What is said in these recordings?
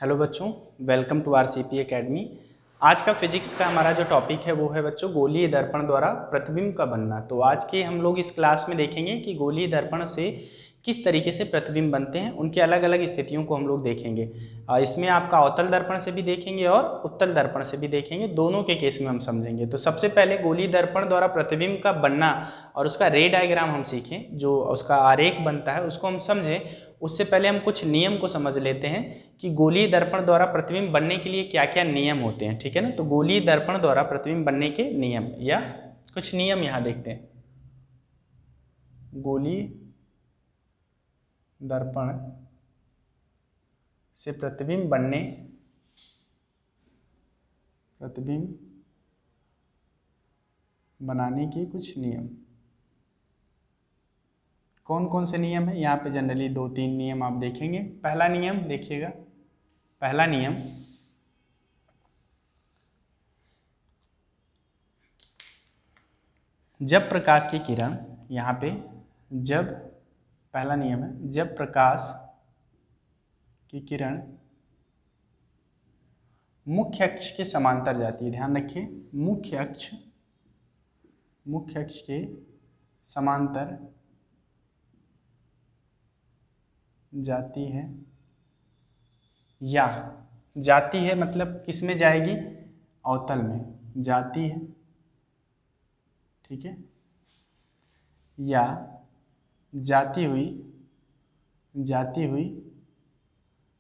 Hello बच्चों, welcome to RCP academy. आज का फिजिक्स का हमारा जो टॉपिक है वो है बच्चों गोलीय दर्पण द्वारा प्रतिबिंब का बनना। तो आज के हम लोग इस क्लास में देखेंगे कि गोलीय दर्पण से किस तरीके से प्रतिबिंब बनते हैं, उनकी अलग अलग स्थितियों को हम लोग देखेंगे। इसमें आपका अवतल दर्पण से भी देखेंगे और उत्तल दर्पण से भी देखेंगे, दोनों के केस में हम समझेंगे। तो सबसे पहले गोलीय दर्पण द्वारा प्रतिबिंब का बनना और उसका रे डायग्राम हम सीखें, जो उसका आरेख बनता है उसको हम समझें। उससे पहले हम कुछ नियम को समझ लेते हैं कि गोलीय दर्पण द्वारा प्रतिबिंब बनने के लिए क्या क्या नियम होते हैं। ठीक है ना, तो गोलीय दर्पण द्वारा प्रतिबिंब बनने के नियम या कुछ नियम यहाँ देखते हैं। गोलीय दर्पण से प्रतिबिंब बनाने के कुछ नियम। कौन कौन से नियम है यहाँ पे? जनरली 2-3 नियम आप देखेंगे। पहला नियम देखिएगा, पहला नियम जब प्रकाश की किरण यहाँ पे पहला नियम है जब प्रकाश की किरण मुख्य अक्ष के समांतर जाती है, ध्यान रखिए, मुख्य अक्ष के समांतर जाती है या जाती है मतलब किस में जाएगी? अवतल में जाती है, ठीक है, या जाती हुई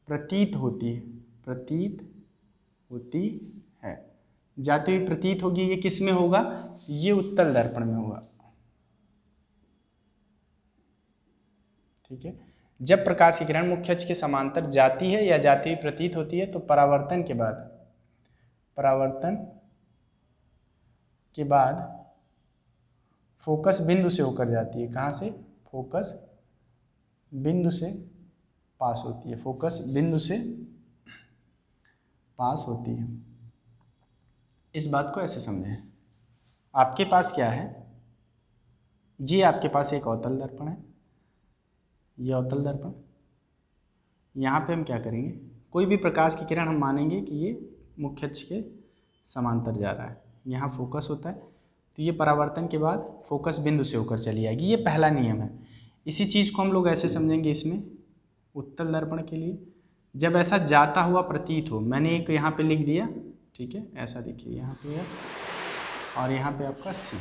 प्रतीत होती है, जाती हुई प्रतीत होगी। ये किस में होगा? ये उत्तल दर्पण में होगा, ठीक है। जब प्रकाश की किरण मुख्य अक्ष के समांतर जाती है या जाती हुई प्रतीत होती है तो परावर्तन के बाद फोकस बिंदु से होकर जाती है। कहाँ से? फोकस बिंदु से पास होती है, फोकस बिंदु से पास होती है। इस बात को ऐसे समझें, आपके पास क्या है? ये आपके पास एक अवतल दर्पण है, ये अवतल दर्पण। यहाँ पे हम क्या करेंगे? कोई भी प्रकाश की किरण हम मानेंगे कि ये मुख्य अक्ष के समांतर जा रहा है, यहाँ फोकस होता है, तो ये परावर्तन के बाद फोकस बिंदु से होकर चली आएगी। ये पहला नियम है। इसी चीज़ को हम लोग ऐसे समझेंगे इसमें उत्तल दर्पण के लिए, जब ऐसा जाता हुआ प्रतीत हो। मैंने एक यहाँ पे लिख दिया, ठीक है, ऐसा देखिए यहाँ पे है और यहाँ पे आपका सी।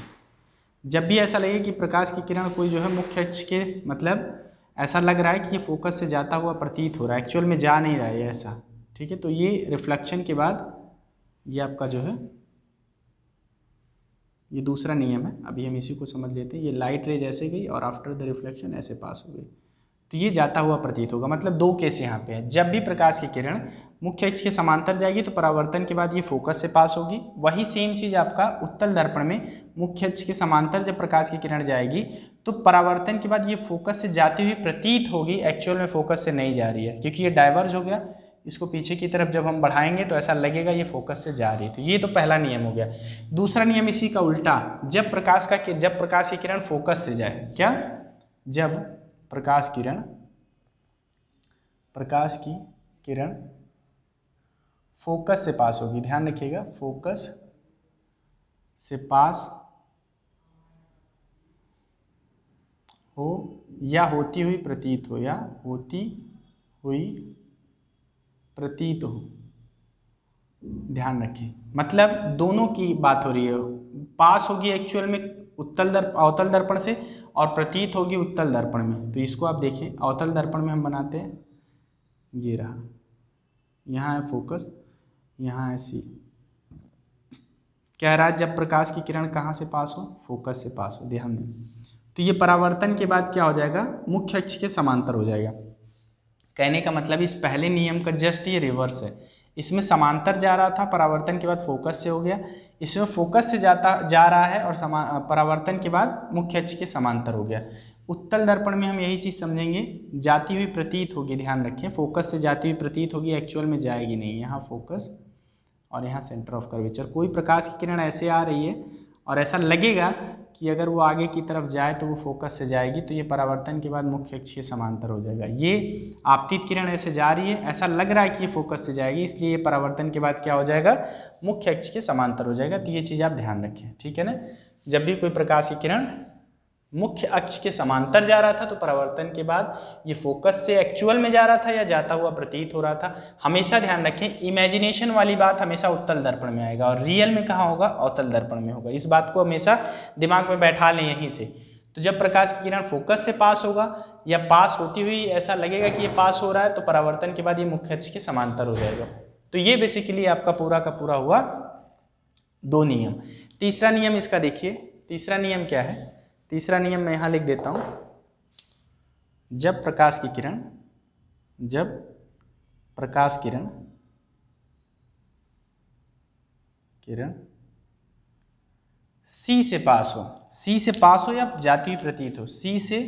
जब भी ऐसा लगे कि प्रकाश की किरण कोई जो है मुख्य अक्ष के, मतलब ऐसा लग रहा है कि ये फोकस से जाता हुआ प्रतीत हो रहा है, एक्चुअल में जा नहीं रहा है ऐसा, ठीक है, तो ये रिफ्लेक्शन के बाद ये आपका जो है ये दूसरा नियम है। अभी हम इसी को समझ लेते हैं। ये लाइट रेज ऐसे गई और आफ्टर द रिफ्लेक्शन ऐसे पास हो गई, तो ये जाता हुआ प्रतीत होगा। मतलब दो केस यहाँ पे है। जब भी प्रकाश की किरण मुख्य अक्ष के समांतर जाएगी तो परावर्तन के बाद ये फोकस से पास होगी। वही सेम चीज़ आपका उत्तल दर्पण में मुख्य अक्ष के समांतर जब प्रकाश की किरण जाएगी तो परावर्तन के बाद ये फोकस से जाती हुई प्रतीत होगी, एक्चुअल में फोकस से नहीं जा रही है, क्योंकि ये डाइवर्ज हो गया। इसको पीछे की तरफ जब हम बढ़ाएंगे तो ऐसा लगेगा ये फोकस से जा रही है। तो ये तो पहला नियम हो गया। दूसरा नियम इसी का उल्टा, जब प्रकाश की किरण फोकस से जाए, क्या? जब प्रकाश की किरण फोकस से पास होगी, ध्यान रखिएगा, फोकस से पास हो या होती हुई प्रतीत हो, ध्यान रखिए, मतलब दोनों की बात हो रही है। पास होगी एक्चुअल में अवतल दर्पण से और प्रतीत होगी उत्तल दर्पण में। तो इसको आप देखिए, अवतल दर्पण में हम बनाते हैं, ये रहा, यहाँ है फोकस, यहाँ है सी। कह रहा है जब प्रकाश की किरण कहाँ से पास हो? फोकस से पास हो, ध्यान दें। तो ये परावर्तन के बाद क्या हो जाएगा? मुख्य अक्ष के समांतर हो जाएगा। कहने का मतलब इस पहले नियम का जस्ट ये रिवर्स है। इसमें समांतर जा रहा था, परावर्तन के बाद फोकस से हो गया। इसमें फोकस से जा रहा है और परावर्तन के बाद मुख्य अक्ष के समांतर हो गया। उत्तल दर्पण में हम यही चीज़ समझेंगे, जाती हुई प्रतीत होगी, ध्यान रखें, फोकस से जाती हुई प्रतीत होगी, एक्चुअल में जाएगी नहीं। यहाँ फोकस और यहाँ सेंटर ऑफ कर्वेचर। कोई प्रकाश की किरण ऐसे आ रही है और ऐसा लगेगा कि अगर वो आगे की तरफ जाए तो वो फोकस से जाएगी, तो ये परावर्तन के बाद मुख्य अक्ष के समांतर हो जाएगा। ये आपतित किरण ऐसे जा रही है, ऐसा लग रहा है कि ये फोकस से जाएगी, इसलिए ये परावर्तन के बाद क्या हो जाएगा, मुख्य अक्ष के समांतर हो जाएगा। तो ये चीज़ आप ध्यान रखें, ठीक है ना। जब भी कोई प्रकाश की किरण मुख्य अक्ष के समांतर जा रहा था तो परावर्तन के बाद ये फोकस से एक्चुअल में जा रहा था या जाता हुआ प्रतीत हो रहा था। हमेशा ध्यान रखें, इमेजिनेशन वाली बात हमेशा उत्तल दर्पण में आएगा और रियल में कहाँ होगा, अवतल दर्पण में होगा। इस बात को हमेशा दिमाग में बैठा लें यहीं से। तो जब प्रकाश की किरण फोकस से पास होगा या पास होती हुई ऐसा लगेगा कि ये पास हो रहा है, तो परावर्तन के बाद ये मुख्य अक्ष के समांतर हो जाएगा। तो ये बेसिकली आपका पूरा का पूरा हुआ 2 नियम। तीसरा नियम इसका देखिए, तीसरा नियम क्या है। तीसरा नियम मैं यहाँ लिख देता हूँ। जब प्रकाश की किरण C से पास हो या जाती हुई प्रतीत हो, C से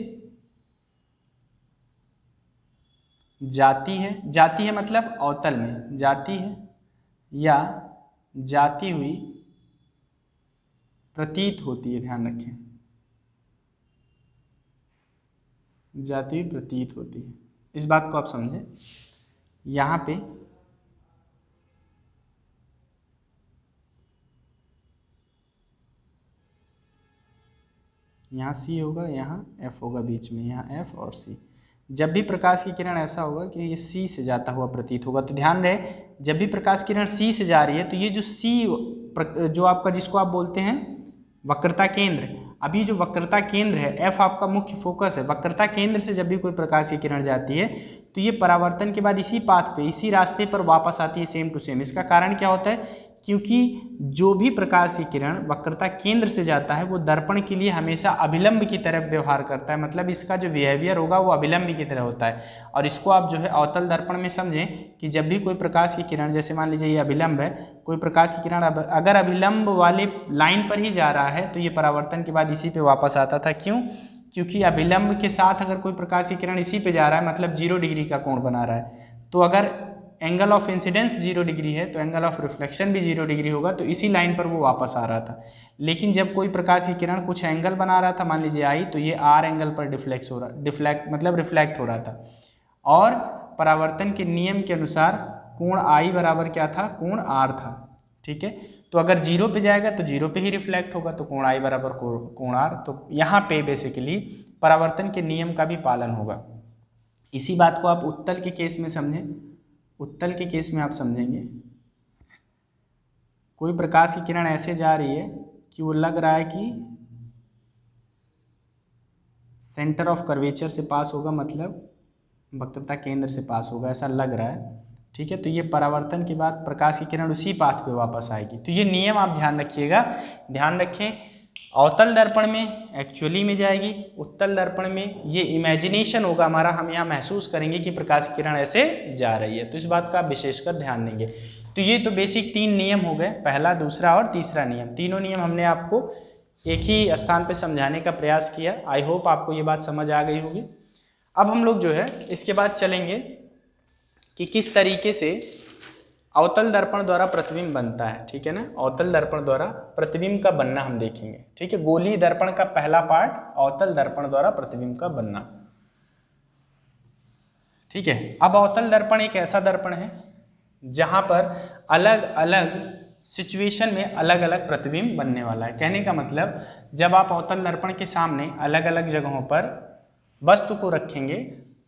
जाती है मतलब अवतल में जाती है या जाती हुई प्रतीत होती है, ध्यान रखें, जाती हुई प्रतीत होती है। इस बात को आप समझें। यहाँ पे यहाँ C होगा, यहाँ F होगा बीच में, यहाँ F और C। जब भी प्रकाश की किरण ऐसा होगा कि ये C से जाता हुआ प्रतीत होगा, तो ध्यान रहे जब भी प्रकाश की किरण C से जा रही है तो ये जो C जो आपका जिसको आप बोलते हैं वक्रता केंद्र, अभी जो वक्रता केंद्र है F आपका मुख्य फोकस है, वक्रता केंद्र से जब भी कोई प्रकाश की किरण जाती है तो ये परावर्तन के बाद इसी पाथ पे, इसी रास्ते पर वापस आती है, सेम टू सेम। इसका कारण क्या होता है, क्योंकि जो भी प्रकाश की किरण वक्रता केंद्र से जाता है वो दर्पण के लिए हमेशा अभिलंब की तरफ व्यवहार करता है, मतलब इसका जो बिहेवियर होगा वो अभिलंब की तरह होता है। और इसको आप जो है अवतल दर्पण में समझें कि जब भी कोई प्रकाश की किरण, जैसे मान लीजिए ये अभिलंब है, कोई प्रकाश की किरण अगर अभिलंब वाले लाइन पर ही जा रहा है तो ये परावर्तन के बाद इसी पे वापस आता था। क्यों? क्योंकि अभिलंब के साथ अगर कोई प्रकाश की किरण इसी पे जा रहा है मतलब 0 डिग्री का कोण बना रहा है, तो अगर एंगल ऑफ इंसिडेंस 0 डिग्री है तो एंगल ऑफ रिफ्लेक्शन भी 0 डिग्री होगा, तो इसी लाइन पर वो वापस आ रहा था। लेकिन जब कोई प्रकाश की किरण कुछ एंगल बना रहा था, मान लीजिए आई, तो ये आर एंगल पर रिफ्लेक्ट हो रहा था। और परावर्तन के नियम के अनुसार कोण आई बराबर क्या था, कोण आर था, ठीक है। तो अगर 0 पे जाएगा तो 0 पे ही रिफ्लेक्ट होगा, तो कोण आई बराबर कोण आर। तो यहाँ पे बेसिकली परावर्तन के नियम का भी पालन होगा। इसी बात को आप उत्तल के केस में समझें। उत्तल के केस में आप समझेंगे कोई प्रकाश की किरण ऐसे जा रही है कि वो लग रहा है कि सेंटर ऑफ कर्वेचर से पास होगा, मतलब वक्रता केंद्र से पास होगा, ऐसा लग रहा है, ठीक है। तो ये परावर्तन के बाद प्रकाश की किरण उसी पाथ पे वापस आएगी। तो ये नियम आप ध्यान रखिएगा। ध्यान रखें, अवतल दर्पण में एक्चुअली में जाएगी, उत्तल दर्पण में ये इमेजिनेशन होगा हमारा, हम यहाँ महसूस करेंगे कि प्रकाश की किरण ऐसे जा रही है। तो इस बात का आप विशेषकर ध्यान देंगे। तो ये तो बेसिक 3 नियम हो गए, पहला, दूसरा और तीसरा नियम। तीनों नियम हमने आपको एक ही स्थान पर समझाने का प्रयास किया। आई होप आपको ये बात समझ आ गई होगी। अब हम लोग जो है इसके बाद चलेंगे कि किस तरीके से अवतल दर्पण द्वारा प्रतिबिंब बनता है, ठीक है ना। अवतल दर्पण द्वारा प्रतिबिंब का बनना हम देखेंगे, ठीक है। गोलीय दर्पण का पहला पार्ट, अवतल दर्पण द्वारा प्रतिबिंब का बनना, ठीक है। अब अवतल दर्पण एक ऐसा दर्पण है जहां पर अलग अलग सिचुएशन में अलग अलग प्रतिबिंब बनने वाला है। कहने का मतलब, जब आप अवतल दर्पण के सामने अलग अलग जगहों पर वस्तु को रखेंगे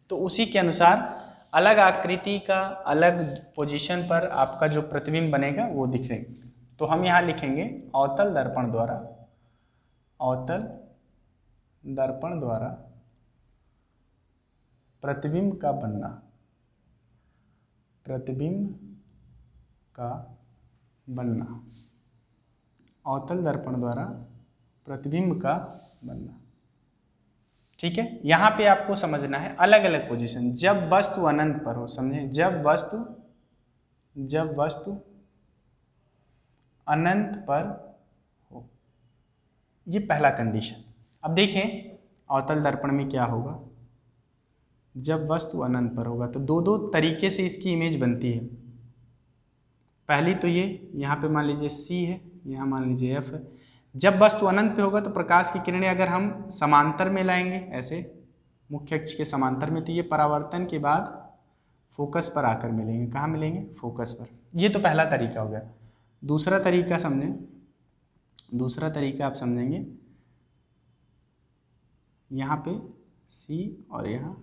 तो उसी के अनुसार अलग आकृति का अलग पोजीशन पर आपका जो प्रतिबिंब बनेगा वो दिखेगा। तो हम यहाँ लिखेंगे अवतल दर्पण द्वारा, अवतल दर्पण द्वारा प्रतिबिंब का बनना, प्रतिबिंब का बनना, अवतल दर्पण द्वारा प्रतिबिंब का बनना, ठीक है। यहाँ पे आपको समझना है अलग अलग पोजीशन, जब वस्तु अनंत पर हो, समझे, जब वस्तु अनंत पर हो, ये पहला कंडीशन। अब देखें अवतल दर्पण में क्या होगा जब वस्तु अनंत पर होगा। तो दो तरीके से इसकी इमेज बनती है। पहली तो ये यहाँ पे मान लीजिए C है, यहाँ मान लीजिए F है। जब वस्तु अनंत पे होगा तो प्रकाश की किरणें अगर हम समांतर में लाएंगे, ऐसे मुख्य अक्ष के समांतर में, तो ये परावर्तन के बाद फोकस पर आकर मिलेंगे। कहाँ मिलेंगे? फोकस पर। ये तो पहला तरीका हो गया। दूसरा तरीका समझें, दूसरा तरीका आप समझेंगे यहाँ पे C और यहाँ,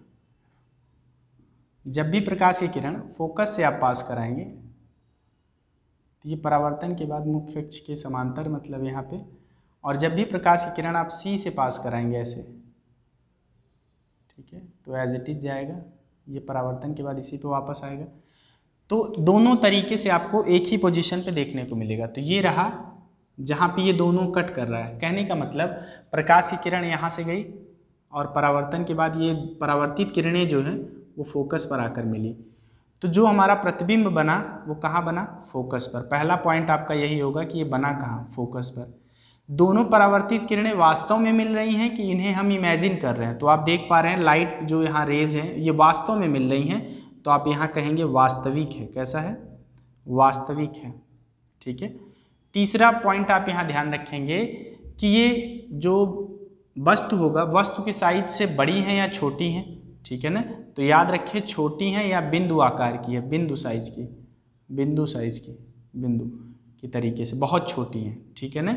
जब भी प्रकाश की किरण फोकस से आप पास कराएंगे तो ये परावर्तन के बाद मुख्य अक्ष के समांतर, मतलब यहाँ पे, और जब भी प्रकाश की किरण आप C से पास कराएंगे ऐसे, ठीक है, तो एज इट इज जाएगा, ये परावर्तन के बाद इसी पे वापस आएगा। तो दोनों तरीके से आपको एक ही पोजीशन पे देखने को मिलेगा। तो ये रहा जहाँ पे ये दोनों कट कर रहा है। कहने का मतलब प्रकाश की किरण यहाँ से गई और परावर्तन के बाद ये परावर्तित किरणें जो हैं वो फोकस पर आकर मिली। तो जो हमारा प्रतिबिंब बना वो कहाँ बना? फोकस पर। पहला पॉइंट आपका यही होगा कि ये बना कहाँ? फोकस पर। दोनों परावर्तित किरणें वास्तव में मिल रही हैं कि इन्हें हम इमेजिन कर रहे हैं? तो आप देख पा रहे हैं लाइट जो यहाँ रेज हैं ये वास्तव में मिल रही हैं, तो आप यहाँ कहेंगे वास्तविक है। कैसा है? वास्तविक है। ठीक है। तीसरा पॉइंट आप यहाँ ध्यान रखेंगे कि ये जो वस्तु होगा, वस्तु की साइज से बड़ी है या छोटी है? ठीक है ना, तो याद रखिए छोटी है या बिंदु आकार की है, बिंदु साइज की, बिंदु साइज की, बिंदु की तरीके से बहुत छोटी है। ठीक है ना,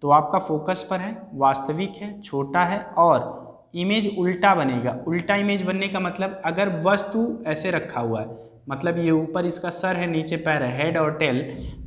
तो आपका फोकस पर है, वास्तविक है, छोटा है और इमेज उल्टा बनेगा। उल्टा इमेज बनने का मतलब अगर वस्तु ऐसे रखा हुआ है, मतलब ये ऊपर इसका सर है, नीचे पैर है, हेड और टेल,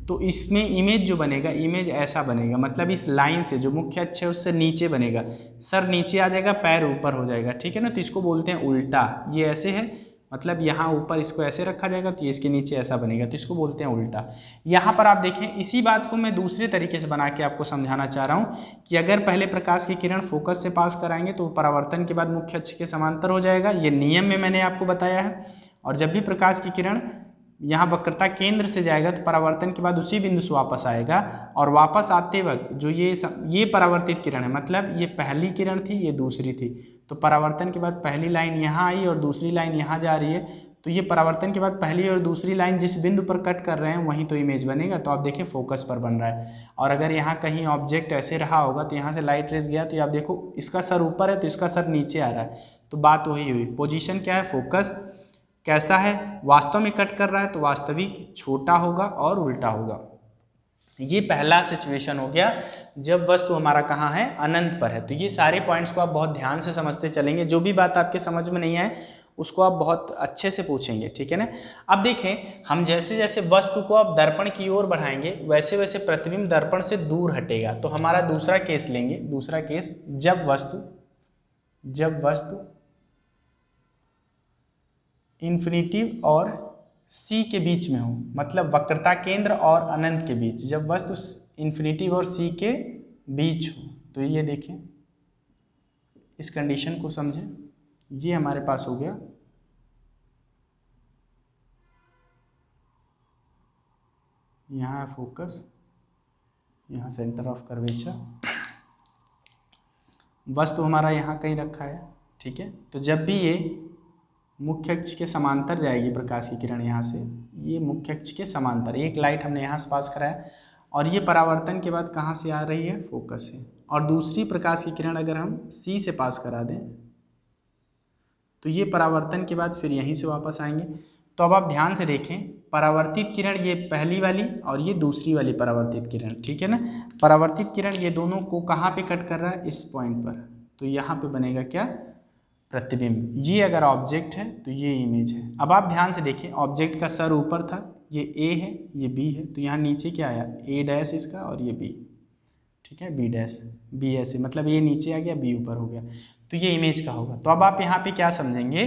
तो इसमें इमेज जो बनेगा, इमेज ऐसा बनेगा, मतलब इस लाइन से जो मुख्य अक्ष है उससे नीचे बनेगा, सर नीचे आ जाएगा, पैर ऊपर हो जाएगा। ठीक है ना, तो इसको बोलते हैं उल्टा। ये ऐसे है, मतलब यहाँ ऊपर इसको ऐसे रखा जाएगा तो ये इसके नीचे ऐसा बनेगा, तो इसको बोलते हैं उल्टा। यहाँ पर आप देखें, इसी बात को मैं दूसरे तरीके से बना के आपको समझाना चाह रहा हूँ कि अगर पहले प्रकाश की किरण फोकस से पास कराएंगे तो परावर्तन के बाद मुख्य अक्ष के समांतर हो जाएगा, ये नियम में मैंने आपको बताया है। और जब भी प्रकाश की किरण यहाँ वक्रता केंद्र से जाएगा तो परावर्तन के बाद उसी बिंदु से वापस आएगा, और वापस आते वक्त जो ये परावर्तित किरण है, मतलब ये पहली किरण थी, ये दूसरी थी, तो परावर्तन के बाद पहली लाइन यहाँ आई और दूसरी लाइन यहाँ जा रही है, तो ये परावर्तन के बाद पहली और दूसरी लाइन जिस बिंदु पर कट कर रहे हैं वहीं तो इमेज बनेगा। तो आप देखिए फोकस पर बन रहा है। और अगर यहाँ कहीं ऑब्जेक्ट ऐसे रहा होगा तो यहाँ से लाइट रेस गया तो आप देखो इसका सर ऊपर है तो इसका सर नीचे आ रहा है, तो बात वही हुई। पोजीशन क्या है? फोकस। कैसा है? वास्तव में कट कर रहा है तो वास्तविक, छोटा होगा और उल्टा होगा। ये पहला सिचुएशन हो गया जब वस्तु हमारा कहाँ है? अनंत पर है। तो ये सारे पॉइंट्स को आप बहुत ध्यान से समझते चलेंगे, जो भी बात आपके समझ में नहीं आए उसको आप बहुत अच्छे से पूछेंगे। ठीक है ना। अब देखें, हम जैसे जैसे वस्तु को आप दर्पण की ओर बढ़ाएंगे वैसे वैसे प्रतिबिंब दर्पण से दूर हटेगा। तो हमारा दूसरा केस लेंगे। दूसरा केस, जब वस्तु इन्फिनिटिव और C के बीच में हो, मतलब वक्रता केंद्र और अनंत के बीच, जब वस्तु इन्फिनिटिव और C के बीच हो, तो ये देखें, इस कंडीशन को समझें। ये हमारे पास हो गया यहाँ है फोकस, यहाँ सेंटर ऑफ कर्वेचर, वस्तु हमारा यहाँ कहीं रखा है। ठीक है, तो जब भी ये मुख्य अक्ष के समांतर जाएगी प्रकाश की किरण, यहाँ से ये मुख्य अक्ष के समांतर, एक लाइट हमने यहाँ से पास कराया और ये परावर्तन के बाद कहाँ से आ रही है? फोकस से। और दूसरी प्रकाश की किरण अगर हम C से पास करा दें तो ये परावर्तन के बाद फिर यहीं से वापस आएंगे। तो अब आप ध्यान से देखें, परावर्तित किरण ये पहली वाली और ये दूसरी वाली परावर्तित किरण, ठीक है ना। परावर्तित किरण ये दोनों को कहाँ पे कट कर रहा है? इस पॉइंट पर। तो यहाँ पे बनेगा क्या? प्रतिबिंब। ये अगर ऑब्जेक्ट है तो ये इमेज है। अब आप ध्यान से देखें, ऑब्जेक्ट का सर ऊपर था, ये A है, ये B है, तो यहाँ नीचे क्या आया? A डैश इसका और ये B, ठीक है, B डैश, B ऐसे, मतलब ये नीचे आ गया, B ऊपर हो गया, तो ये इमेज का होगा। तो अब आप यहाँ पे क्या समझेंगे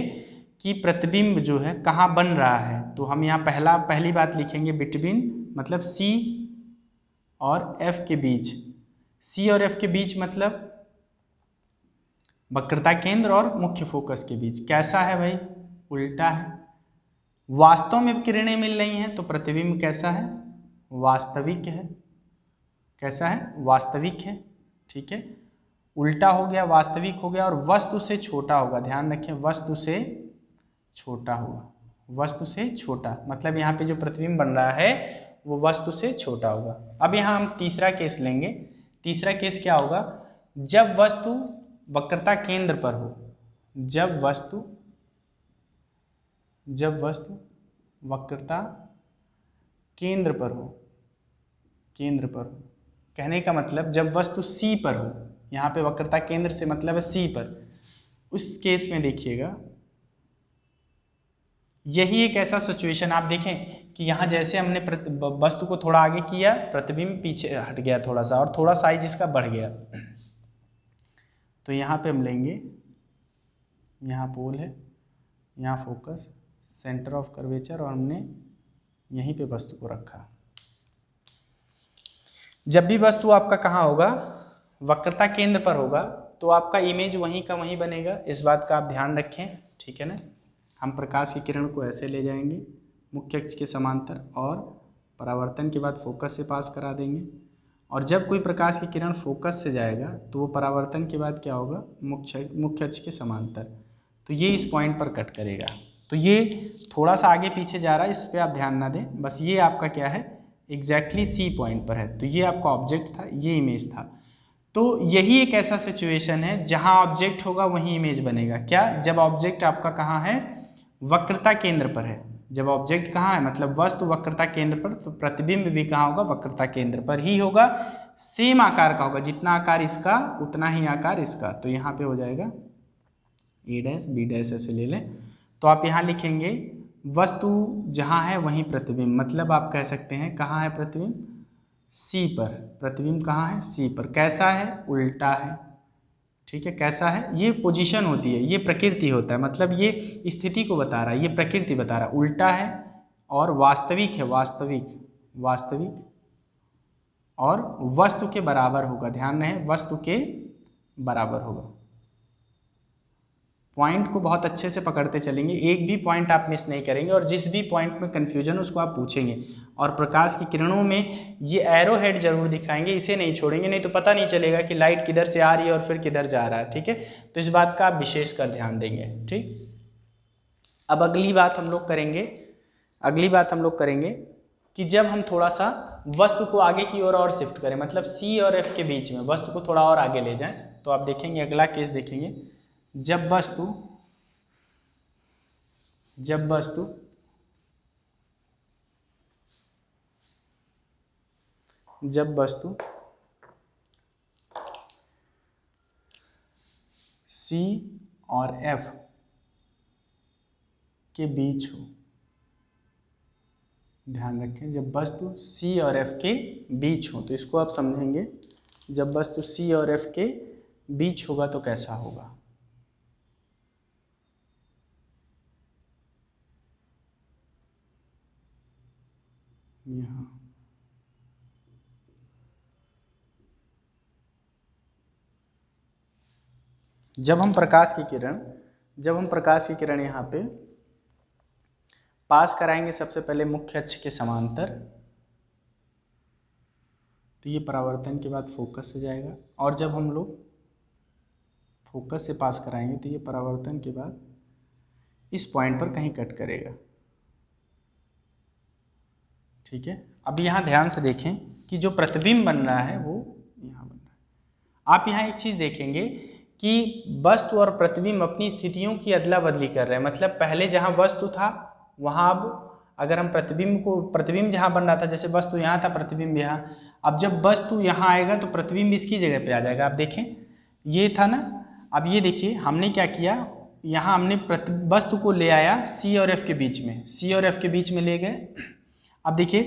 कि प्रतिबिंब जो है कहाँ बन रहा है? तो हम यहाँ पहली बात लिखेंगे बिटवीन, मतलब C और F के बीच। C और F के बीच मतलब वक्रता केंद्र और मुख्य फोकस के बीच। कैसा है भाई? उल्टा है। वास्तव में किरणें मिल रही हैं तो प्रतिबिंब कैसा है? वास्तविक है। कैसा है? वास्तविक है। ठीक है, उल्टा हो गया, वास्तविक हो गया, और वस्तु से छोटा होगा। ध्यान रखें, वस्तु से छोटा होगा। वस्तु से छोटा मतलब यहाँ पे जो प्रतिबिंब बन रहा है वो वस्तु से छोटा होगा। अब यहाँ हम तीसरा केस लेंगे। तीसरा केस क्या होगा, जब वस्तु वक्रता केंद्र पर हो, जब वस्तु वक्रता केंद्र पर हो, कहने का मतलब जब वस्तु C पर हो, यहाँ पे वक्रता केंद्र से मतलब है C पर, उस केस में देखिएगा यही एक ऐसा सिचुएशन आप देखें कि यहाँ जैसे हमने वस्तु को थोड़ा आगे किया, प्रतिबिंब पीछे हट गया थोड़ा सा, और थोड़ा साइज इसका बढ़ गया। तो यहाँ पे हम लेंगे, यहाँ पोल है, यहाँ फोकस, सेंटर ऑफ कर्वेचर, और हमने यहीं पे वस्तु को रखा। जब भी वस्तु आपका कहाँ होगा, वक्रता केंद्र पर होगा, तो आपका इमेज वहीं का वहीं बनेगा, इस बात का आप ध्यान रखें, ठीक है ना। हम प्रकाश की किरण को ऐसे ले जाएंगे मुख्य अक्ष के समांतर, और परावर्तन के बाद फोकस से पास करा देंगे, और जब कोई प्रकाश की किरण फोकस से जाएगा तो वो परावर्तन के बाद क्या होगा, मुख्य अक्ष के समांतर, तो ये इस पॉइंट पर कट करेगा। तो ये थोड़ा सा आगे पीछे जा रहा है, इस पर आप ध्यान ना दें, बस ये आपका क्या है, एग्जैक्टली C पॉइंट पर है। तो ये आपका ऑब्जेक्ट था, ये इमेज था। तो यही एक ऐसा सिचुएशन है जहां ऑब्जेक्ट होगा वहीं इमेज बनेगा। क्या, जब ऑब्जेक्ट आपका कहाँ है, वक्रता केंद्र पर है। जब ऑब्जेक्ट कहाँ है, मतलब वस्तु वक्रता केंद्र पर, तो प्रतिबिंब भी कहाँ होगा, वक्रता केंद्र पर ही होगा, सेम आकार का होगा, जितना आकार इसका उतना ही आकार इसका। तो यहाँ पे हो जाएगा A' B' ऐसे ले लें। तो आप यहाँ लिखेंगे वस्तु जहाँ है वहीं प्रतिबिंब, मतलब आप कह सकते हैं कहाँ है प्रतिबिंब, C पर। प्रतिबिंब कहाँ है, C पर। कैसा है, उल्टा है, ठीक है। कैसा है, ये पोजीशन होती है, ये प्रकृति होता है, मतलब ये स्थिति को बता रहा है, ये प्रकृति बता रहा है। उल्टा है और वास्तविक है, वास्तविक और वस्तु के बराबर होगा, ध्यान रहे, वस्तु के बराबर होगा। पॉइंट को बहुत अच्छे से पकड़ते चलेंगे, एक भी पॉइंट आप मिस नहीं करेंगे, और जिस भी पॉइंट में कन्फ्यूजन उसको आप पूछेंगे। और प्रकाश की किरणों में ये एरो हेड जरूर दिखाएंगे, इसे नहीं छोड़ेंगे, नहीं तो पता नहीं चलेगा कि लाइट किधर से आ रही है और फिर किधर जा रहा है, ठीक है। तो इस बात का आप विशेष कर ध्यान देंगे, ठीक। अब अगली बात हम लोग करेंगे कि जब हम थोड़ा सा वस्तु को आगे की ओर और शिफ्ट करें, मतलब C और F के बीच में वस्तु को थोड़ा और आगे ले जाएं, तो आप देखेंगे अगला केस देखेंगे, जब वस्तु C और F के बीच हो, ध्यान रखें, जब वस्तु C और F के बीच हो, तो इसको आप समझेंगे, जब वस्तु C और F के बीच होगा तो कैसा होगा। यहाँ जब हम प्रकाश की किरण यहाँ पे पास कराएंगे सबसे पहले मुख्य अक्ष के समांतर, तो ये परावर्तन के बाद फोकस से जाएगा, और जब हम लोग फोकस से पास कराएंगे तो ये परावर्तन के बाद इस पॉइंट पर कहीं कट करेगा, ठीक है। अब यहाँ ध्यान से देखें कि जो प्रतिबिंब बन रहा है वो यहाँ बन रहा है। आप यहाँ एक चीज़ देखेंगे कि वस्तु और प्रतिबिंब अपनी स्थितियों की अदला बदली कर रहे हैं, मतलब पहले जहाँ वस्तु था वहाँ अब अगर हम प्रतिबिंब जहाँ बन रहा था, जैसे वस्तु यहाँ था, प्रतिबिंब यहाँ, अब जब वस्तु यहाँ आएगा तो प्रतिबिंब इसकी जगह पे आ जाएगा। आप देखें ये था ना, अब ये देखिए हमने क्या किया, यहाँ हमने वस्तु को ले आया C और F के बीच में, ले गए। अब देखिए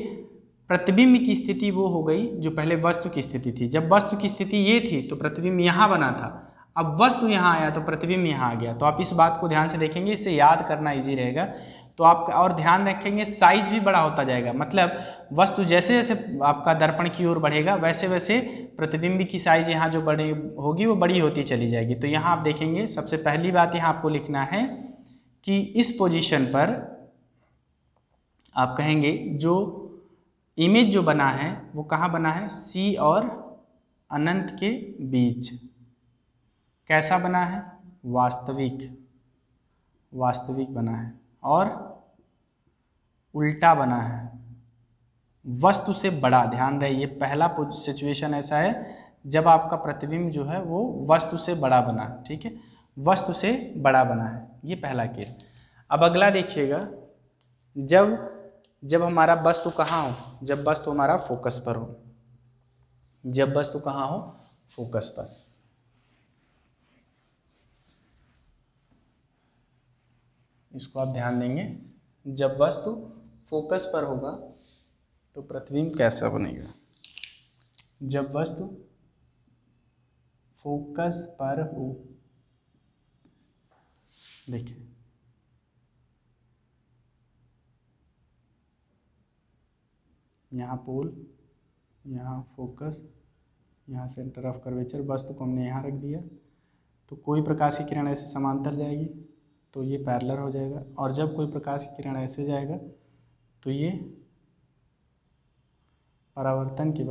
प्रतिबिंब की स्थिति वो हो गई जो पहले वस्तु की स्थिति थी। जब वस्तु की स्थिति ये थी तो प्रतिबिंब यहाँ बना था, अब वस्तु यहाँ आया तो प्रतिबिंब यहाँ आ गया। तो आप इस बात को ध्यान से देखेंगे, इससे याद करना इजी रहेगा। तो आप और ध्यान रखेंगे साइज भी बड़ा होता जाएगा, मतलब वस्तु जैसे जैसे आपका दर्पण की ओर बढ़ेगा वैसे वैसे प्रतिबिंब की साइज यहाँ जो बड़ी होगी वो बड़ी होती चली जाएगी। तो यहाँ आप देखेंगे सबसे पहली बात यहाँ आपको लिखना है कि इस पोजीशन पर आप कहेंगे जो इमेज जो बना है वो कहाँ बना है, C और अनंत के बीच। कैसा बना है, वास्तविक बना है, और उल्टा बना है, वस्तु से बड़ा। ध्यान रहे ये पहला सिचुएशन ऐसा है जब आपका प्रतिबिंब जो है वो वस्तु से बड़ा बना, ठीक है, वस्तु से बड़ा बना है, ये पहला केस। अब अगला देखिएगा, जब हमारा वस्तु कहाँ हो, जब वस्तु हमारा फोकस पर हो, जब वस्तु कहाँ हो, फोकस पर। इसको आप ध्यान देंगे, जब वस्तु फोकस पर होगा तो प्रतिबिंब कैसा बनेगा। जब वस्तु फोकस पर हो, देखिए यहाँ पोल, यहाँ फोकस, यहाँ सेंटर ऑफ कर्वेचर, वस्तु को हमने यहाँ रख दिया, तो कोई प्रकाश की किरण ऐसे समांतर जाएगी तो ये पैरेलल हो जाएगा, और जब कोई प्रकाश की किरण ऐसे जाएगा तो ये परावर्तन के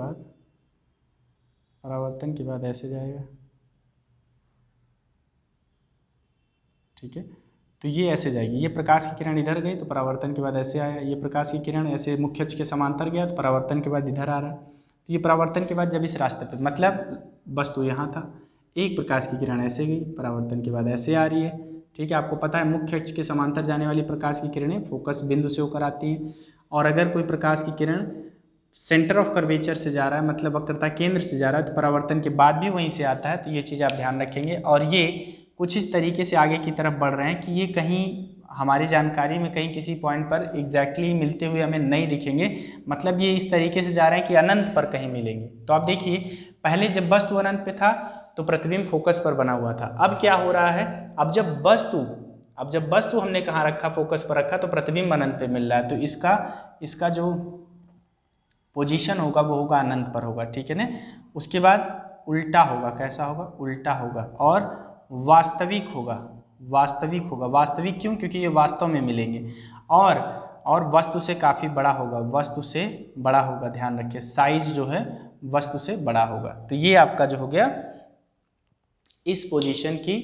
बाद ऐसे जाएगा, ठीक है। तो ये ऐसे जाएगी, ये प्रकाश की किरण इधर गई तो परावर्तन के बाद ऐसे आया, ये प्रकाश की किरण ऐसे मुख्य अक्ष के समांतर गया तो परावर्तन के बाद इधर आ रहा, तो ये परावर्तन के बाद जब इस रास्ते पे, मतलब वस्तु यहाँ था, एक प्रकाश की किरण ऐसे गई, परावर्तन के बाद ऐसे आ रही है, ठीक है। आपको पता है मुख्य अक्ष के समांतर जाने वाली प्रकाश की किरणें फोकस बिंदु से होकर आती हैं, और अगर कोई प्रकाश की किरण सेंटर ऑफ कर्वेचर से जा रहा है, मतलब वक्रता केंद्र से जा रहा है, तो परावर्तन के बाद भी वहीं से आता है, तो ये चीज़ आप ध्यान रखेंगे। और ये कुछ इस तरीके से आगे की तरफ बढ़ रहे हैं कि ये कहीं हमारी जानकारी में कहीं किसी पॉइंट पर एग्जैक्टली मिलते हुए हमें नहीं दिखेंगे, मतलब ये इस तरीके से जा रहे हैं कि अनंत पर कहीं मिलेंगे। तो आप देखिए, पहले जब वस्तु अनंत पे था तो प्रतिबिंब फोकस पर बना हुआ था, अब क्या हो रहा है, अब जब वस्तु हमने कहाँ रखा, फोकस पर रखा, तो प्रतिबिंब अनंत पे मिल रहा है, तो इसका जो पोजीशन होगा वो होगा अनंत पर होगा, ठीक है ना। उसके बाद उल्टा होगा, कैसा होगा, उल्टा होगा, और वास्तविक होगा, वास्तविक क्यों, क्योंकि ये वास्तव में मिलेंगे, और वस्तु से काफ़ी बड़ा होगा, वस्तु से बड़ा होगा, ध्यान रखिए साइज जो है वस्तु से बड़ा होगा। तो ये आपका जो हो गया इस पोजीशन की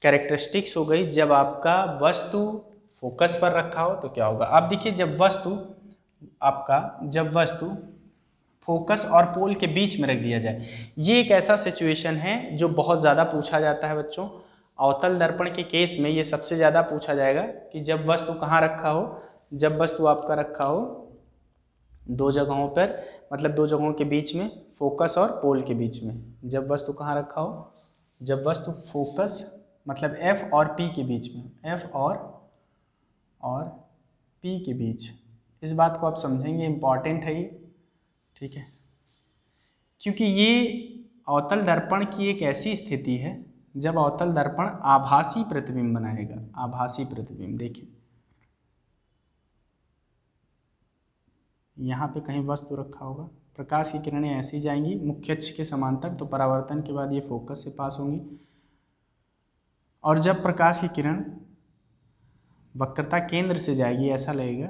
कैरेक्टरिस्टिक्स हो गई, जब आपका वस्तु फोकस पर रखा हो तो क्या होगा। अब देखिए, जब वस्तु फोकस और पोल के बीच में रख दिया जाए, ये एक ऐसा सिचुएशन है जो बहुत ज़्यादा पूछा जाता है बच्चों। अवतल दर्पण के केस में ये सबसे ज़्यादा पूछा जाएगा कि जब वस्तु कहाँ रखा हो, जब वस्तु आपका रखा हो दो जगहों पर, मतलब दो जगहों के बीच में, फोकस और पोल के बीच में, जब वस्तु कहाँ रखा हो, जब वस्तु फोकस मतलब F और P के बीच में, F और P के बीच, इस बात को आप समझेंगे, इम्पॉर्टेंट है ये, ठीक है, क्योंकि ये अवतल दर्पण की एक ऐसी स्थिति है जब अवतल दर्पण आभासी प्रतिबिंब बनाएगा, आभासी प्रतिबिंब। देखिए यहाँ पे कहीं वस्तु रखा होगा, प्रकाश की किरणें ऐसी जाएंगी मुख्य अक्ष के समांतर, तो परावर्तन के बाद ये फोकस से पास होंगी, और जब प्रकाश की किरण वक्रता केंद्र से जाएगी, ऐसा लगेगा,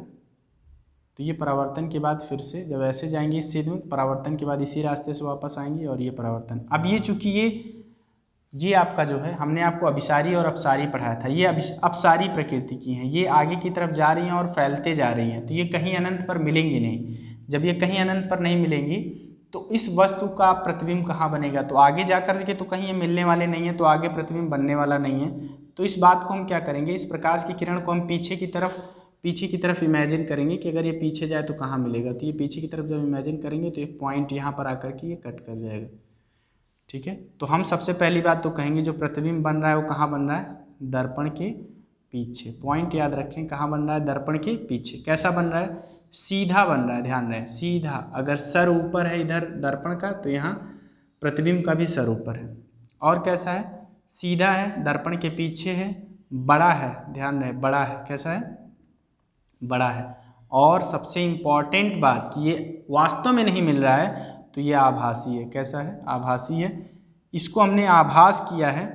तो ये परावर्तन के बाद फिर से जब ऐसे जाएंगी इस सीध में, परावर्तन के बाद इसी रास्ते से वापस आएंगी, और ये परावर्तन। अब ये चूंकि ये आपका जो है, हमने आपको अभिसारी और अपसारी पढ़ाया था, ये अपसारी प्रकृति की हैं, ये आगे की तरफ जा रही हैं और फैलते जा रही हैं, तो ये कहीं अनंत पर मिलेंगी नहीं। जब ये कहीं अनंत पर नहीं मिलेंगी तो इस वस्तु का प्रतिबिंब कहाँ बनेगा, तो आगे जा कर के तो कहीं ये मिलने वाले नहीं है, तो आगे प्रतिबिंब बनने वाला नहीं है। तो इस बात को हम क्या करेंगे, इस प्रकाश की किरण को हम पीछे की तरफ इमेजिन करेंगे कि अगर ये पीछे जाए तो कहाँ मिलेगा, तो ये पीछे की तरफ जब इमेजिन करेंगे तो एक पॉइंट यहाँ पर आकर के ये कट कर जाएगा, ठीक है। तो हम सबसे पहली बात तो कहेंगे जो प्रतिबिंब बन रहा है वो कहाँ बन रहा है, दर्पण के पीछे। पॉइंट याद रखें, कहाँ बन रहा है, दर्पण के पीछे। कैसा बन रहा है, सीधा बन रहा है, ध्यान रहे सीधा। अगर सर ऊपर है इधर दर्पण का तो यहाँ प्रतिबिंब का भी सर ऊपर है। और कैसा है, सीधा है, दर्पण के पीछे है, बड़ा है, ध्यान रहे बड़ा है, कैसा है, बड़ा है। और सबसे इम्पॉर्टेंट बात कि ये वास्तव में नहीं मिल रहा है, तो ये आभासी है। कैसा है, आभासी है। इसको हमने आभास किया है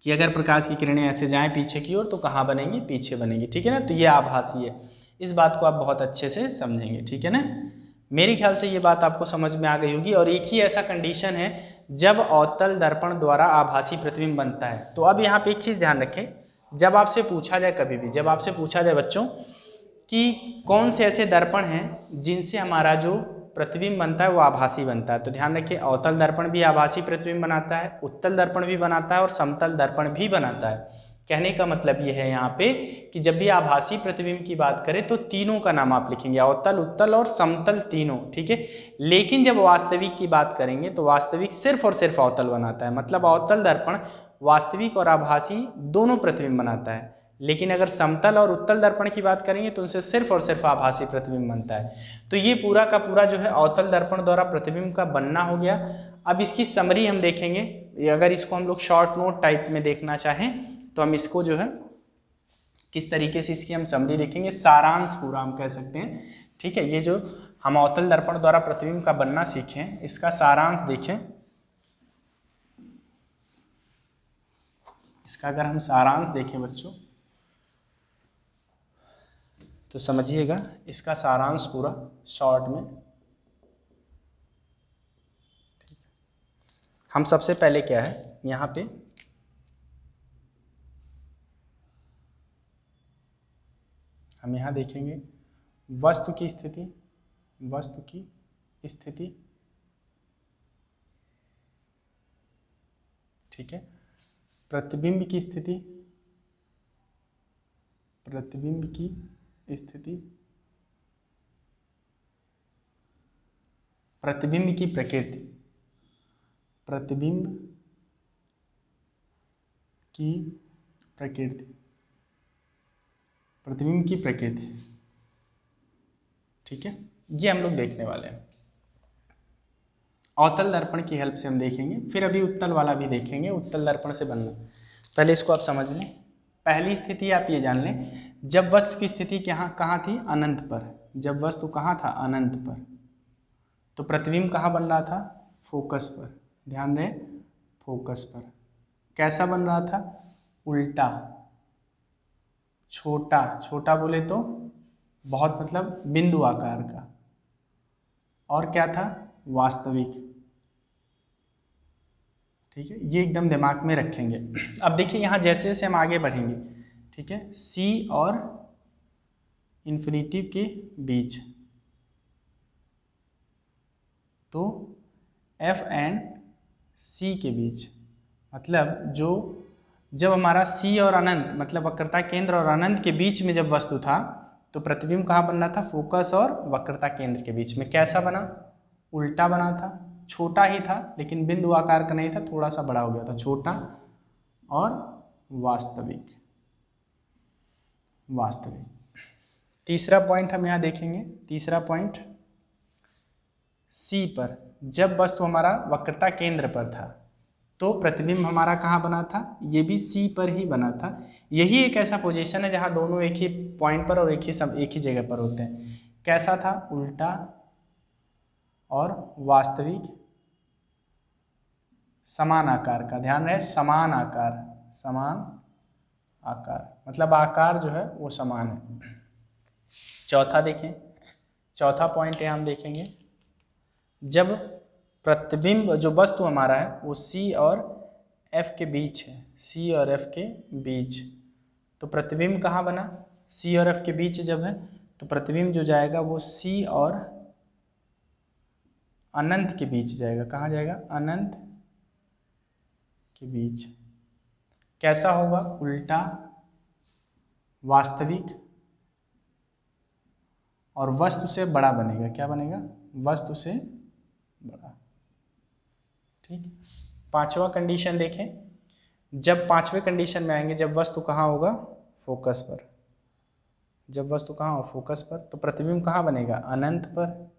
कि अगर प्रकाश की किरणें ऐसे जाएं पीछे की ओर तो कहाँ बनेंगी, पीछे बनेंगी, ठीक है ना। तो ये आभासी है, इस बात को आप बहुत अच्छे से समझेंगे, ठीक है ना। मेरे ख्याल से ये बात आपको समझ में आ गई होगी। और एक ही ऐसा कंडीशन है जब अवतल दर्पण द्वारा आभासी प्रतिबिंब बनता है। तो अब यहाँ पे एक चीज़ ध्यान रखें, जब आपसे पूछा जाए, कभी भी जब आपसे पूछा जाए बच्चों कि कौन से ऐसे दर्पण हैं जिनसे हमारा जो प्रतिबिंब बनता है वो आभासी बनता है। तो ध्यान रखिए, अवतल दर्पण भी आभासी प्रतिबिंब बनाता है, उत्तल दर्पण भी बनाता है और समतल दर्पण भी बनाता है। कहने का मतलब ये है यहाँ पे कि जब भी आभासी प्रतिबिंब की बात करें तो तीनों का नाम आप लिखेंगे, अवतल, उत्तल और समतल तीनों, ठीक है। लेकिन जब वास्तविक की बात करेंगे तो वास्तविक सिर्फ और सिर्फ अवतल बनाता है, मतलब अवतल दर्पण वास्तविक और आभासी दोनों प्रतिबिंब बनाता है। लेकिन अगर समतल और उत्तल दर्पण की बात करेंगे तो उनसे सिर्फ और सिर्फ आभासी प्रतिबिंब बनता है। तो ये पूरा का पूरा जो है अवतल दर्पण द्वारा प्रतिबिंब का बनना हो गया। अब इसकी समरी हम देखेंगे, अगर इसको हम लोग शॉर्ट नोट टाइप में देखना चाहें तो हम इसको जो है किस तरीके से इसकी हम समरी देखेंगे, सारांश पूरा हम कह सकते हैं, ठीक है। ये जो हम अवतल दर्पण द्वारा प्रतिबिंब का बनना सीखे इसका सारांश देखें। इसका अगर हम सारांश देखें बच्चों तो समझिएगा, इसका सारांश पूरा शॉर्ट में। हम सबसे पहले क्या है यहाँ पे हम यहाँ देखेंगे वस्तु की स्थिति, वस्तु की स्थिति, ठीक है, प्रतिबिंब की स्थिति, प्रतिबिंब की स्थिति, प्रतिबिंब की प्रकृति, प्रतिबिंब की प्रकृति, प्रतिबिंब की प्रकृति, ठीक है। ये हम लोग देखने वाले हैं। अवतल दर्पण की हेल्प से हम देखेंगे, फिर अभी उत्तल वाला भी देखेंगे, उत्तल दर्पण से बनना। पहले इसको आप समझ लें। पहली स्थिति आप ये जान लें, जब वस्तु की स्थिति कहाँ थी, अनंत पर। जब वस्तु कहाँ था, अनंत पर, तो प्रतिबिंब कहाँ बन रहा था, फोकस पर। ध्यान दें, फोकस पर। कैसा बन रहा था, उल्टा, छोटा, छोटा बोले तो बहुत, मतलब बिंदु आकार का। और क्या था, वास्तविक, ठीक है। ये एकदम दिमाग में रखेंगे। अब देखिए यहाँ जैसे जैसे हम आगे बढ़ेंगे, ठीक है, C और इन्फिनिटिव के बीच, तो F एंड C के बीच, मतलब जब हमारा C और अनंत, मतलब वक्रता केंद्र और अनंत के बीच में जब वस्तु था तो प्रतिबिंब कहाँ बन रहा था, फोकस और वक्रता केंद्र के बीच में। कैसा बना, उल्टा बना था, छोटा ही था लेकिन बिंदु आकार का नहीं था, थोड़ा सा बड़ा हो गया था, छोटा और वास्तविक, वास्तविक। तीसरा पॉइंट हम यहाँ देखेंगे, तीसरा पॉइंट C पर, जब वस्तु हमारा वक्रता केंद्र पर था तो प्रतिबिंब हमारा कहाँ बना था, ये भी C पर ही बना था। यही एक ऐसा पोजीशन है जहाँ दोनों एक ही पॉइंट पर और एक ही जगह पर होते हैं। कैसा था, उल्टा और वास्तविक, समान आकार का। ध्यान रहे, समान आकार, समान आकार, मतलब आकार जो है वो समान है। चौथा देखें, चौथा पॉइंट यहाँ हम देखेंगे, जब प्रतिबिंब, जो वस्तु हमारा है वो C और F के बीच है, C और F के बीच, तो प्रतिबिंब कहाँ बना, C और F के बीच जब है तो प्रतिबिंब जो जाएगा वो C और अनंत के बीच जाएगा। कहाँ जाएगा, अनंत के बीच। कैसा होगा, उल्टा, वास्तविक और वस्तु से बड़ा बनेगा। क्या बनेगा, वस्तु से बड़ा, ठीक। पांचवा कंडीशन देखें, जब पांचवें कंडीशन में आएंगे, जब वस्तु कहाँ होगा, फोकस पर। जब वस्तु कहाँ हो, फोकस पर, तो प्रतिबिंब कहाँ बनेगा, अनंत पर,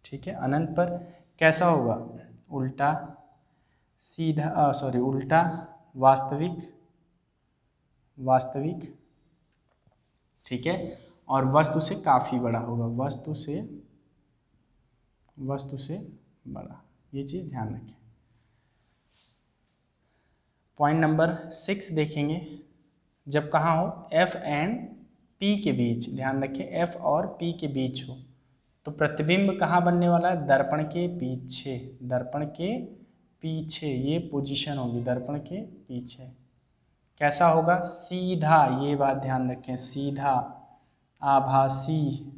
ठीक है, अनंत पर। कैसा होगा, उल्टा, सीधा, सॉरी, उल्टा, वास्तविक, वास्तविक, ठीक है, और वस्तु से काफ़ी बड़ा होगा, वस्तु से बड़ा। ये चीज़ ध्यान रखें। पॉइंट नंबर 6 देखेंगे, जब कहाँ हो, F एंड P के बीच। ध्यान रखें, F और P के बीच हो तो प्रतिबिंब कहाँ बनने वाला है, दर्पण के पीछे, दर्पण के पीछे। ये पोजीशन होगी, दर्पण के पीछे। कैसा होगा, सीधा, ये बात ध्यान रखें, सीधा, आभासी,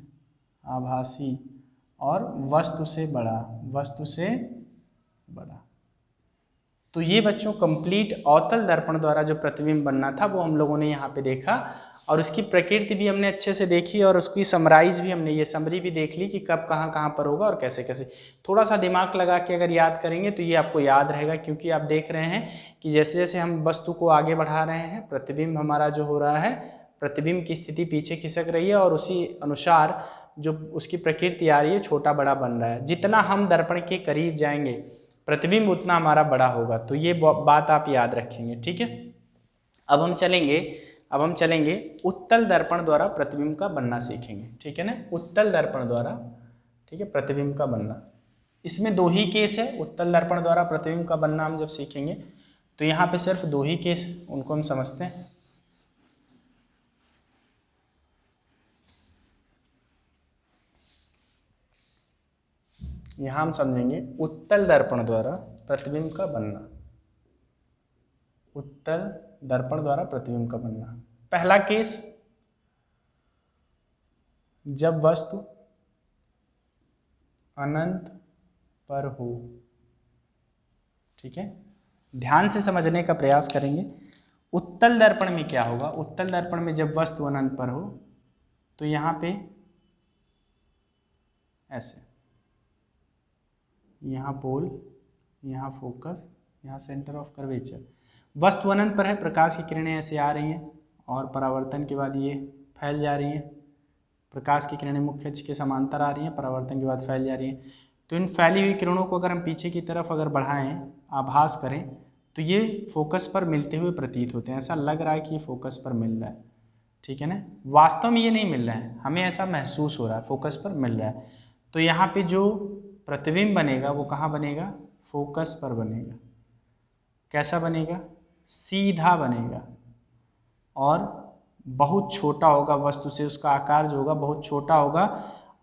आभासी और वस्तु से बड़ा, वस्तु से बड़ा। तो ये बच्चों कंप्लीट अवतल दर्पण द्वारा जो प्रतिबिंब बनना था वो हम लोगों ने यहाँ पे देखा, और उसकी प्रकृति भी हमने अच्छे से देखी, और उसकी समराइज भी हमने, ये समरी भी देख ली कि कब कहाँ पर होगा और कैसे कैसे। थोड़ा सा दिमाग लगा के अगर याद करेंगे तो ये आपको याद रहेगा, क्योंकि आप देख रहे हैं कि जैसे जैसे हम वस्तु को आगे बढ़ा रहे हैं, प्रतिबिंब हमारा जो हो रहा है, प्रतिबिंब की स्थिति पीछे खिसक रही है, और उसी अनुसार जो उसकी प्रकृति आ रही है छोटा बड़ा बन रहा है। जितना हम दर्पण के करीब जाएंगे प्रतिबिंब उतना हमारा बड़ा होगा। तो ये बात आप याद रखेंगे, ठीक है। अब हम चलेंगे उत्तल दर्पण द्वारा प्रतिबिंब का बनना सीखेंगे, ठीक है ना। उत्तल दर्पण द्वारा, ठीक है, प्रतिबिंब का बनना। इसमें दो ही केस है। उत्तल दर्पण द्वारा प्रतिबिंब का बनना हम जब सीखेंगे तो यहाँ पे सिर्फ दो ही केस, उनको हम समझते हैं। यहाँ हम समझेंगे उत्तल दर्पण द्वारा प्रतिबिंब का बनना, उत्तल दर्पण द्वारा प्रतिबिंब का बनना। पहला केस, जब वस्तु अनंत पर हो, ठीक है। ध्यान से समझने का प्रयास करेंगे। उत्तल दर्पण में क्या होगा, उत्तल दर्पण में जब वस्तु अनंत पर हो तो यहाँ पे ऐसे, यहाँ पोल, यहाँ फोकस, यहाँ सेंटर ऑफ कर्वेचर। वस्तु अनंत पर है, प्रकाश की किरणें ऐसे आ रही हैं और परावर्तन के बाद ये फैल जा रही हैं। प्रकाश की किरणें मुख्य अक्ष के समांतर आ रही हैं, परावर्तन के बाद फैल जा रही हैं। तो इन फैली हुई किरणों को अगर हम पीछे की तरफ अगर बढ़ाएं, आभास करें, तो ये फोकस पर मिलते हुए प्रतीत होते हैं। ऐसा लग रहा है कि ये फोकस पर मिल रहा है, ठीक है ना। वास्तव में ये नहीं मिल रहा है, हमें ऐसा महसूस हो रहा है फोकस पर मिल रहा है। तो यहाँ पे जो प्रतिबिंब बनेगा वो कहाँ बनेगा, फोकस पर बनेगा। कैसा बनेगा, सीधा बनेगा और बहुत छोटा होगा वस्तु से, उसका आकार जो होगा बहुत छोटा होगा,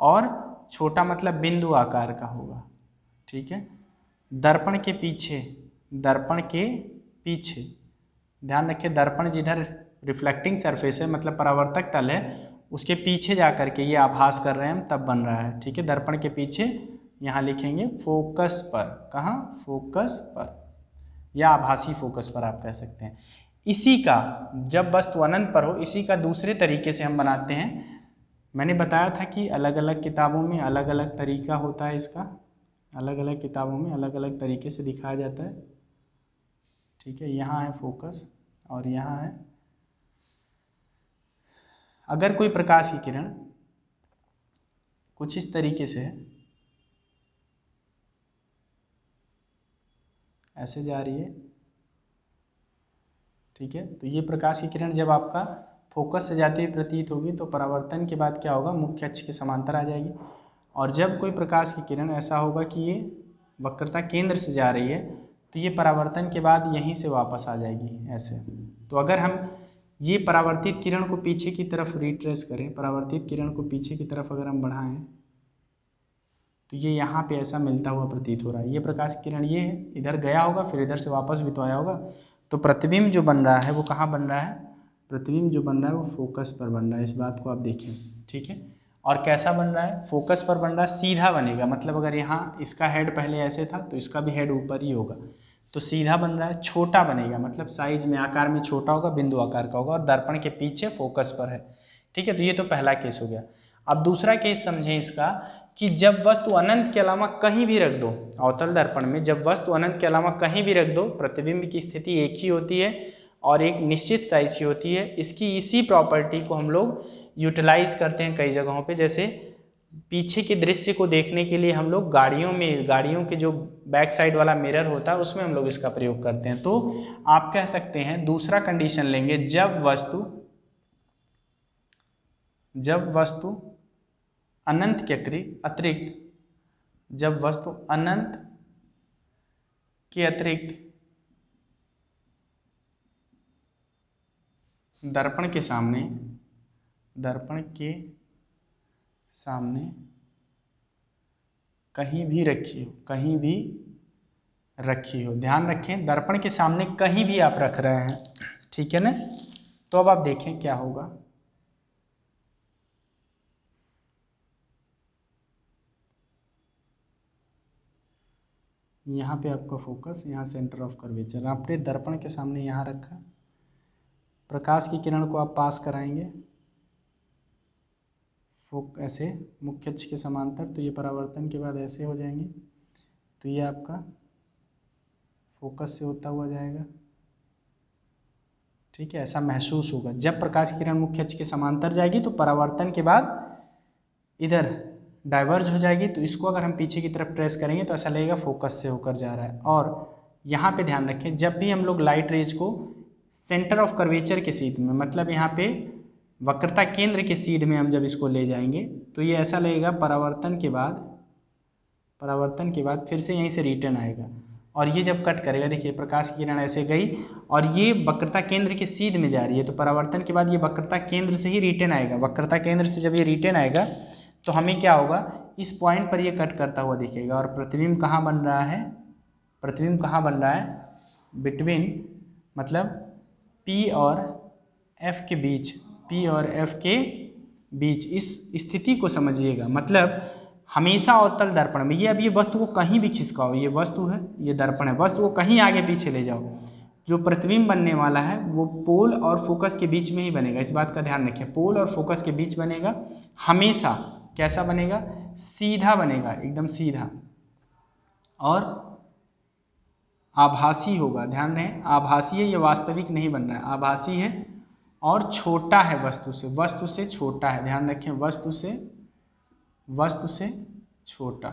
और छोटा मतलब बिंदु आकार का होगा, ठीक है। दर्पण के पीछे, दर्पण के पीछे ध्यान रखिए, दर्पण जिधर रिफ्लेक्टिंग सरफेस है मतलब परावर्तक तल है, उसके पीछे जा कर के ये आभास कर रहे हैं हम, तब बन रहा है, ठीक है। दर्पण के पीछे यहाँ लिखेंगे फोकस पर, कहाँ, फोकस पर, या आभासी फोकस पर आप कह सकते हैं। इसी का जब वस्तु अनंत पर हो, इसी का दूसरे तरीके से हम बनाते हैं। मैंने बताया था कि अलग अलग किताबों में अलग अलग तरीका होता है इसका, अलग अलग किताबों में अलग अलग तरीके से दिखाया जाता है, ठीक है। यहाँ है फोकस और यहाँ है, अगर कोई प्रकाश की किरण कुछ इस तरीके से है, ऐसे जा रही है, ठीक है, तो ये प्रकाश की किरण जब आपका फोकस से जाती हुई प्रतीत होगी तो परावर्तन के बाद क्या होगा, मुख्य अक्ष के समांतर आ जाएगी। और जब कोई प्रकाश की किरण ऐसा होगा कि ये वक्रता केंद्र से जा रही है तो ये परावर्तन के बाद यहीं से वापस आ जाएगी ऐसे। तो अगर हम ये परावर्तित किरण को पीछे की तरफ रिट्रेस करें, परावर्तित किरण को पीछे की तरफ अगर हम बढ़ाएं तो ये यहाँ पे ऐसा मिलता हुआ प्रतीत हो रहा है। ये प्रकाश की किरण ये है, इधर गया होगा फिर इधर से वापस भी तो आया होगा। तो प्रतिबिंब जो बन रहा है वो कहाँ बन रहा है, प्रतिबिंब जो बन रहा है वो फोकस पर बन रहा है। इस बात को आप देखें, ठीक है। और कैसा बन रहा है, फोकस पर बन रहा है, सीधा बनेगा। मतलब अगर यहाँ इसका हेड पहले ऐसे था तो इसका भी हेड ऊपर ही होगा, तो सीधा बन रहा है। छोटा बनेगा मतलब साइज में, आकार में छोटा होगा, बिंदु आकार का होगा, और दर्पण के पीछे फोकस पर है, ठीक है। तो ये तो पहला केस हो गया। अब दूसरा केस समझें इसका, कि जब वस्तु अनंत के अलावा कहीं भी रख दो, अवतल दर्पण में जब वस्तु अनंत के अलावा कहीं भी रख दो, प्रतिबिंब की स्थिति एक ही होती है और एक निश्चित साइज की होती है। इसकी इसी प्रॉपर्टी को हम लोग यूटिलाइज करते हैं कई जगहों पे। जैसे पीछे के दृश्य को देखने के लिए हम लोग गाड़ियों के जो बैक साइड वाला मिरर होता है उसमें हम लोग इसका प्रयोग करते हैं। तो आप कह सकते हैं, दूसरा कंडीशन लेंगे, जब वस्तु अनंत के अतिरिक्त, जब वस्तु अनंत के अतिरिक्त दर्पण के सामने कहीं भी रखी हो, ध्यान रखें, दर्पण के सामने कहीं भी आप रख रहे हैं, ठीक है ना। तो अब आप देखें क्या होगा, यहाँ पे आपका फोकस, यहाँ सेंटर ऑफ कर्वेचर। आपने दर्पण के सामने यहाँ रखा, प्रकाश की किरण को आप पास कराएंगे ऐसे मुख्य अक्ष के समांतर, तो ये परावर्तन के बाद ऐसे हो जाएंगे, तो ये आपका फोकस से होता हुआ जाएगा। ठीक है, ऐसा महसूस होगा जब प्रकाश की किरण मुख्य अक्ष के समांतर जाएगी तो परावर्तन के बाद इधर डाइवर्ज हो जाएगी, तो इसको अगर हम पीछे की तरफ ट्रेस करेंगे तो ऐसा लगेगा फोकस से होकर जा रहा है। और यहाँ पे ध्यान रखें, जब भी हम लोग लाइट रेज को सेंटर ऑफ कर्वेचर के सीध में, मतलब यहाँ पे वक्रता केंद्र के सीध में हम जब इसको ले जाएंगे तो ये ऐसा लगेगा परावर्तन के बाद फिर से यहीं से रिटर्न आएगा, और ये जब कट करेगा, देखिए प्रकाश की किरण ऐसे गई और ये वक्रता केंद्र के सीध में जा रही है, तो परावर्तन के बाद ये वक्रता केंद्र से ही रिटर्न आएगा। वक्रता केंद्र से जब ये रिटर्न आएगा तो हमें क्या होगा, इस पॉइंट पर ये कट करता हुआ दिखेगा। और प्रतिबिंब कहाँ बन रहा है, प्रतिबिंब कहाँ बन रहा है, बिटवीन, मतलब P और F के बीच, P और F के बीच। इस स्थिति को समझिएगा, मतलब हमेशा अवतल दर्पण में, ये अब ये वस्तु को कहीं भी खिसकाओ, ये वस्तु है, ये दर्पण है, वस्तु को कहीं आगे पीछे ले जाओ, जो प्रतिबिंब बनने वाला है वो पोल और फोकस के बीच में ही बनेगा। इस बात का ध्यान रखें, पोल और फोकस के बीच बनेगा हमेशा। कैसा बनेगा, सीधा बनेगा, एकदम सीधा, और आभासी होगा। ध्यान रहे, आभासी है, ये वास्तविक नहीं बन रहा है, आभासी है, और छोटा है वस्तु से छोटा है। ध्यान रखें, वस्तु से छोटा।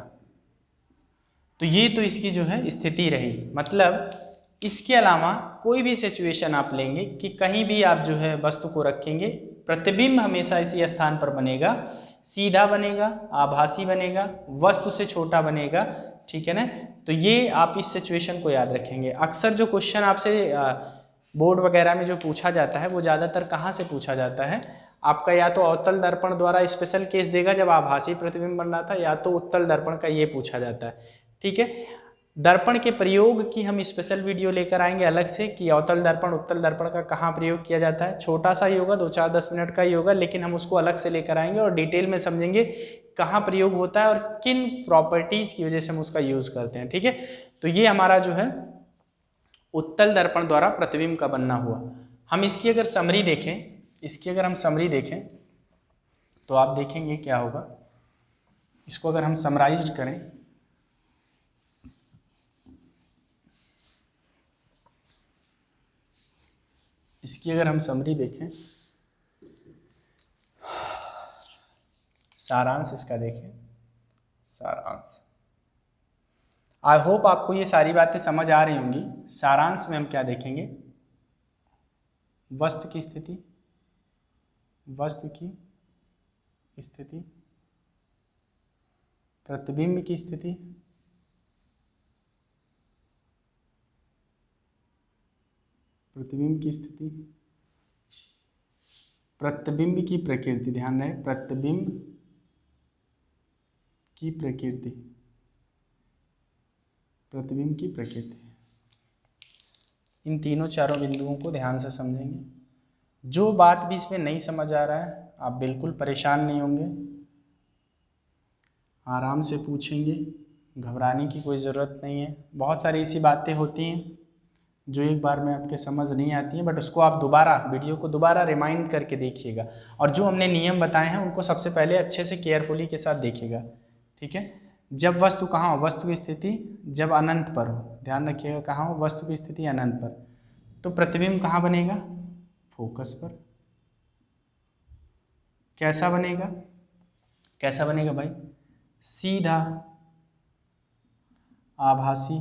तो ये तो इसकी जो है स्थिति रही। मतलब इसके अलावा कोई भी सिचुएशन आप लेंगे कि कहीं भी आप जो है वस्तु को रखेंगे, प्रतिबिंब हमेशा इसी स्थान पर बनेगा, सीधा बनेगा, आभासी बनेगा, वस्तु से छोटा बनेगा। ठीक है ना, तो ये आप इस सिचुएशन को याद रखेंगे। अक्सर जो क्वेश्चन आपसे बोर्ड वगैरह में जो पूछा जाता है वो ज़्यादातर कहाँ से पूछा जाता है, आपका या तो अवतल दर्पण द्वारा स्पेशल केस देगा जब आभासी प्रतिबिंब बन रहा था, या तो उत्तल दर्पण का ये पूछा जाता है। ठीक है, दर्पण के प्रयोग की हम स्पेशल वीडियो लेकर आएंगे अलग से, कि अवतल दर्पण उत्तल दर्पण का कहाँ प्रयोग किया जाता है। छोटा सा ही होगा, 2-4-10 मिनट का ही होगा, लेकिन हम उसको अलग से लेकर आएंगे और डिटेल में समझेंगे कहाँ प्रयोग होता है और किन प्रॉपर्टीज की वजह से हम उसका यूज करते हैं। ठीक है, तो ये हमारा जो है उत्तल दर्पण द्वारा प्रतिबिंब का बनना हुआ। हम इसकी अगर समरी देखें, तो आप देखेंगे क्या होगा, इसको अगर हम समराइज्ड करें, इसकी अगर हम समरी देखें, सारांश इसका देखें, सारांश, आई होप आपको ये सारी बातें समझ आ रही होंगी। सारांश में हम क्या देखेंगे, वस्तु की स्थिति, प्रतिबिंब की स्थिति, प्रतिबिंब की प्रकृति। ध्यान रहे, प्रतिबिंब की प्रकृति, इन तीनों चारों बिंदुओं को ध्यान से समझेंगे। जो बात भी इसमें नहीं समझ आ रहा है, आप बिल्कुल परेशान नहीं होंगे, आराम से पूछेंगे, घबराने की कोई ज़रूरत नहीं है। बहुत सारी ऐसी बातें होती हैं जो एक बार में आपके समझ नहीं आती हैं, बट उसको आप दोबारा वीडियो को दोबारा रिमाइंड करके देखिएगा, और जो हमने नियम बताए हैं उनको सबसे पहले अच्छे से केयरफुली के साथ देखिएगा। ठीक है, जब वस्तु कहाँ हो, वस्तु की स्थिति जब अनंत पर हो, ध्यान रखिएगा कहाँ हो, वस्तु की स्थिति अनंत पर, तो प्रतिबिंब कहाँ बनेगा, फोकस पर। कैसा बनेगा भाई, सीधा, आभासी,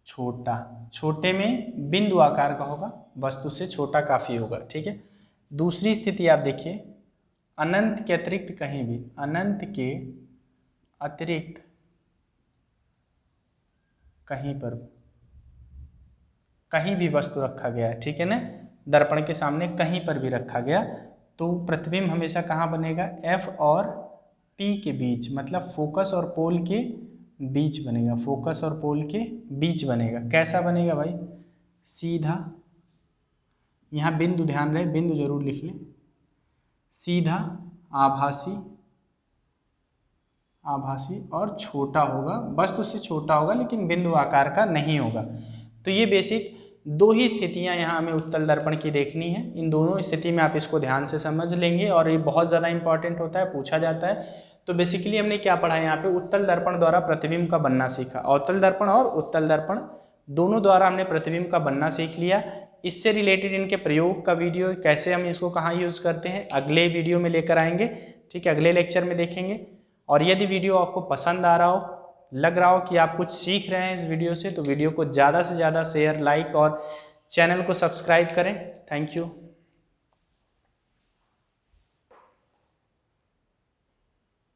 छोटा, छोटे में बिंदु आकार का होगा, वस्तु से छोटा काफी होगा। ठीक है, दूसरी स्थिति आप देखिए, अनंत के अतिरिक्त कहीं भी, अनंत के अतिरिक्त कहीं पर, कहीं भी वस्तु रखा गया है, ठीक है ना, दर्पण के सामने कहीं पर भी रखा गया, तो प्रतिबिंब हमेशा कहाँ बनेगा, F और P के बीच, मतलब फोकस और पोल के बीच बनेगा, फोकस और पोल के बीच बनेगा। कैसा बनेगा भाई, सीधा, यहाँ बिंदु ध्यान रहे, बिंदु जरूर लिख लें, सीधा, आभासी, आभासी और छोटा होगा, बस उससे छोटा होगा लेकिन बिंदु आकार का नहीं होगा। तो ये बेसिक दो ही स्थितियां यहाँ हमें उत्तल दर्पण की देखनी है। इन दोनों स्थिति में आप इसको ध्यान से समझ लेंगे और ये बहुत ज़्यादा इंपॉर्टेंट होता है, पूछा जाता है। तो बेसिकली हमने क्या पढ़ा है यहाँ पे, उत्तल दर्पण द्वारा प्रतिबिंब का बनना सीखा। अवतल दर्पण और उत्तल दर्पण दोनों द्वारा हमने प्रतिबिंब का बनना सीख लिया। इससे रिलेटेड इनके प्रयोग का वीडियो, कैसे हम इसको कहाँ यूज़ करते हैं, अगले वीडियो में लेकर आएंगे। ठीक है, अगले लेक्चर में देखेंगे। और यदि वीडियो आपको पसंद आ रहा हो, लग रहा हो कि आप कुछ सीख रहे हैं इस वीडियो से, तो वीडियो को ज़्यादा से ज़्यादा शेयर, लाइक और चैनल को सब्सक्राइब करें। Thank you.